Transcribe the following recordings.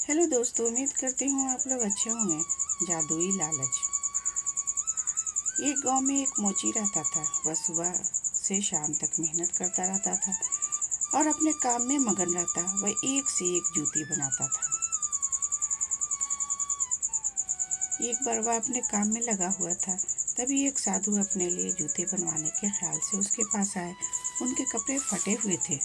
Hello दोस्तों, उम्मीद करती हूँ आप लोग अच्छे होंगे। जादुई लालच। एक गांव में एक मोची रहता था। वह सुबह से शाम तक मेहनत करता रहता था और अपने काम में मगन रहता। वह एक से एक जूती बनाता था। एक बार वह अपने काम में लगा हुआ था, तभी एक साधु अपने लिए जूते बनवाने के ख्याल से उसके पास आए। उनके कपड़े फटे हुए थे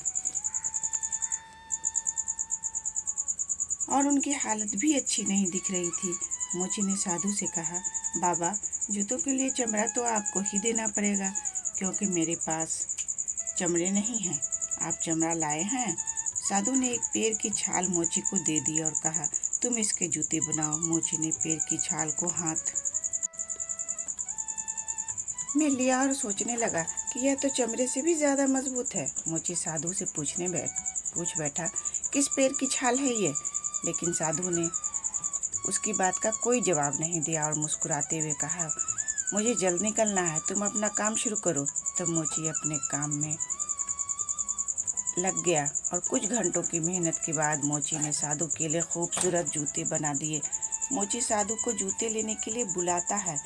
और उनकी हालत भी अच्छी नहीं दिख रही थी। मोची ने साधु से कहा, बाबा, जूतों के लिए चमड़ा तो आपको ही देना पड़ेगा, क्योंकि मेरे पास चमड़े नहीं हैं। आप चमड़ा लाए हैं? साधु ने एक पेड़ की छाल मोची को दे दी और कहा, तुम इसके जूते बनाओ। मोची ने पेड़ की छाल को हाथ में लिया और सोचने लगा कि यह तो चमड़े से भी ज्यादा मजबूत है। मोची साधु से पूछ बैठा, किस पेड़ की छाल है ये? लेकिन साधु ने उसकी बात का कोई जवाब नहीं दिया और मुस्कुराते हुए कहा, मुझे जल्द निकलना है, तुम अपना काम शुरू करो। तब मोची अपने काम में लग गया और कुछ घंटों की मेहनत के बाद मोची ने साधु के लिए खूबसूरत जूते बना दिए। मोची साधु को जूते लेने के लिए बुलाता है।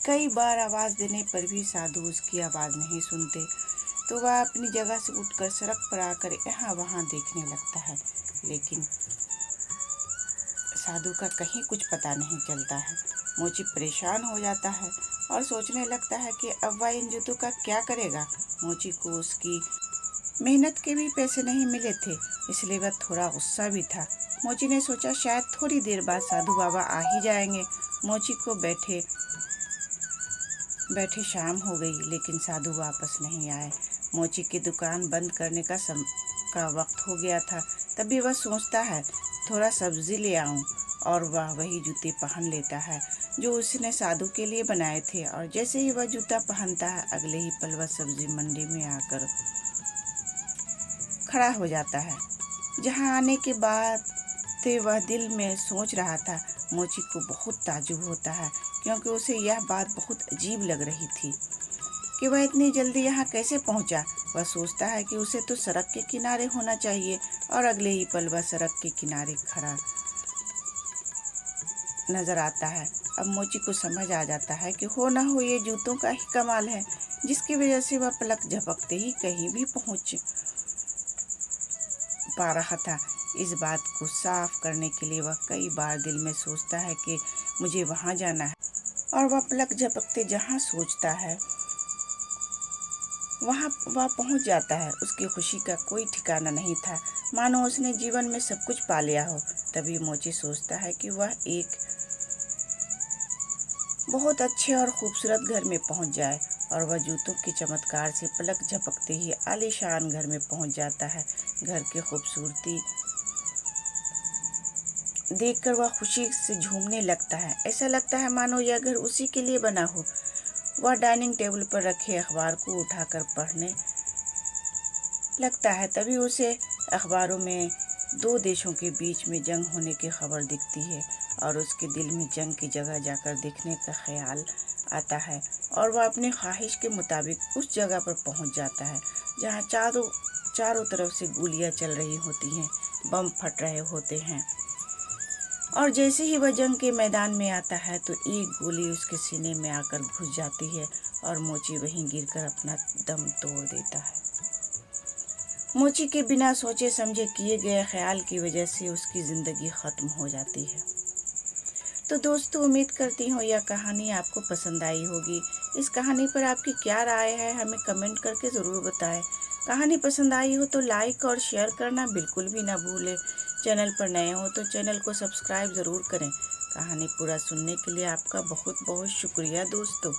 कई बार आवाज देने पर भी साधु उसकी आवाज नहीं सुनते, तो वह अपनी जगह से उठकर सड़क पर आकर यहाँ वहाँ देखने लगता है, लेकिन साधु का कहीं कुछ पता नहीं चलता है। मोची परेशान हो जाता है और सोचने लगता है कि अब वह इन जूतों का क्या करेगा। मोची को उसकी मेहनत के भी पैसे नहीं मिले थे, इसलिए वह थोड़ा गुस्सा भी था। मोची ने सोचा शायद थोड़ी देर बाद साधु बाबा आ ही जाएंगे। मोची को बैठे बैठे शाम हो गई, लेकिन साधु वापस नहीं आए। मोची की दुकान बंद करने का वक्त हो गया था। तभी वह सोचता है, थोड़ा सब्जी ले आऊं, और वह वही जूते पहन लेता है जो उसने साधु के लिए बनाए थे। और जैसे ही वह जूता पहनता है, अगले ही पल वह सब्जी मंडी में आकर खड़ा हो जाता है। जहां आने के बाद वह दिल में सोच रहा था। मोची को बहुत ताज्जुब होता है, क्योंकि उसे यह बात बहुत अजीब लग रही थी कि वह इतनी जल्दी यहाँ कैसे पहुँचा। वह सोचता है कि उसे तो सड़क के किनारे होना चाहिए, और अगले ही पल वह सड़क के किनारे खड़ा नजर आता है। अब मोची को समझ आ जाता है कि हो ना हो ये जूतों का ही कमाल है, जिसकी वजह से वह पलक झपकते ही कहीं भी पहुँच पा रहा था। इस बात को साफ करने के लिए वह कई बार दिल में सोचता है कि मुझे वहां जाना है, और वह पलक झपकते जहां सोचता है वहां वह पहुंच जाता है। उसकी खुशी का कोई ठिकाना नहीं था, मानो उसने जीवन में सब कुछ पा लिया हो। तभी मोची सोचता है कि वह एक बहुत अच्छे और खूबसूरत घर में पहुंच जाए, और वह जूतों के चमत्कार से पलक झपकते ही आलीशान घर में पहुंच जाता है। घर की खूबसूरती देखकर वह खुशी से झूमने लगता है। ऐसा लगता है मानो यह घर उसी के लिए बना हो। वह डाइनिंग टेबल पर रखे अखबार को उठाकर पढ़ने लगता है। तभी उसे अखबारों में दो देशों के बीच में जंग होने की खबर दिखती है, और उसके दिल में जंग की जगह जाकर देखने का ख्याल आता है, और वह अपनी ख्वाहिश के मुताबिक उस जगह पर पहुंच जाता है जहां चारों तरफ से गोलियां चल रही होती हैं, बम फट रहे होते हैं। और जैसे ही वह जंग के मैदान में आता है, तो एक गोली उसके सीने में आकर घुस जाती है, और मोची वहीं गिरकर अपना दम तोड़ देता है। मोची के बिना सोचे समझे किए गए ख्याल की वजह से उसकी जिंदगी खत्म हो जाती है। तो दोस्तों, उम्मीद करती हूँ यह कहानी आपको पसंद आई होगी। इस कहानी पर आपकी क्या राय है, हमें कमेंट करके ज़रूर बताएं। कहानी पसंद आई हो तो लाइक और शेयर करना बिल्कुल भी ना भूलें। चैनल पर नए हो तो चैनल को सब्सक्राइब ज़रूर करें। कहानी पूरा सुनने के लिए आपका बहुत बहुत शुक्रिया दोस्तों।